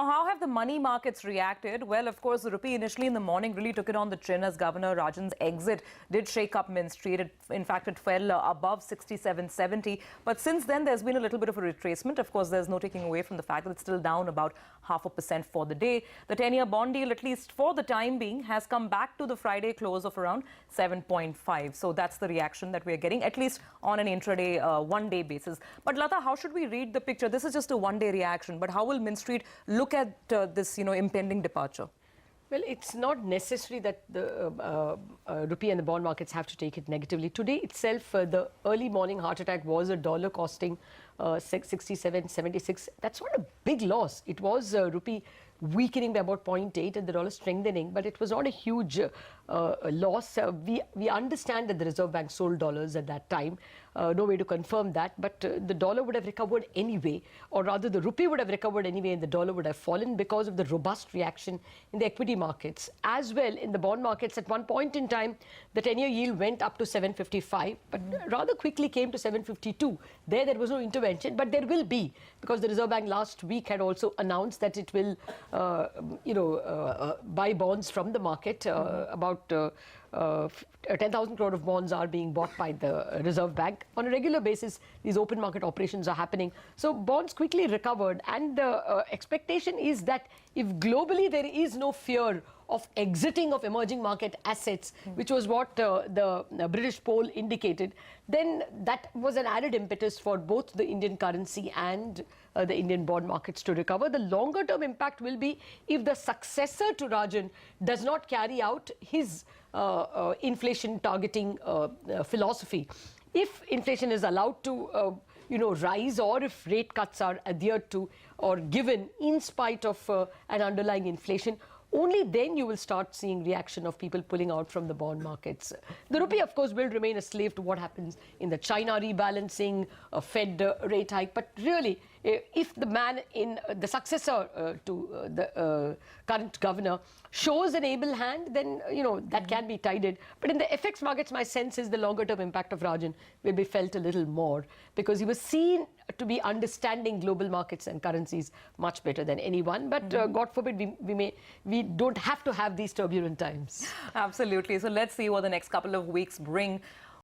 How have the money markets reacted? Well, of course, the rupee initially in the morning really took it on the chin as Governor Rajan's exit did shake up Mint Street. In fact, it fell above 67.70. But since then, there's been a little bit of a retracement. Of course, there's no taking away from the fact that it's still down about 0.5% for the day. The 10-year bond yield, at least for the time being, has come back to the Friday close of around 7.5. So that's the reaction that we're getting, at least on an intraday, one-day basis. But Latha, how should we read the picture? This is just a one-day reaction. But how will Mint Street look at this, impending departure? Well, it's not necessary that the rupee and the bond markets have to take it negatively. Today itself, the early morning heart attack was a dollar costing 67.76. That's not a big loss. It was rupee weakening by about 0.8 and the dollar strengthening, but it was not a huge loss. We understand that the Reserve Bank sold dollars at that time. No way to confirm that, but the dollar would have recovered anyway, or rather the rupee would have recovered anyway and the dollar would have fallen because of the robust reaction in the equity markets. As well, in the bond markets, at one point in time, the 10-year yield went up to 7.55, but rather quickly came to 7.52. There was no intervention, but there will be, because the Reserve Bank last week had also announced that it will buy bonds from the market. About 10,000 crore of bonds are being bought by the Reserve Bank. On a regular basis, these open market operations are happening. So bonds quickly recovered, and the expectation is that if globally there is no fear of exiting of emerging market assets, which was what the British poll indicated, then that was an added impetus for both the Indian currency and the Indian bond markets to recover. The longer term impact will be if the successor to Rajan does not carry out his inflation targeting philosophy. If inflation is allowed to rise, or if rate cuts are adhered to or given in spite of an underlying inflation, only then you will start seeing reaction of people pulling out from the bond markets. The rupee, of course, will remain a slave to what happens in the China rebalancing, a Fed rate hike. But really, if the man in the successor to the current governor shows an able hand, then that can be tided. But in the FX markets, my sense is the longer-term impact of Rajan will be felt a little more, because he was seen to be understanding global markets and currencies much better than anyone. But God forbid we don't have to have these turbulent times. Absolutely. So let's see what the next couple of weeks bring.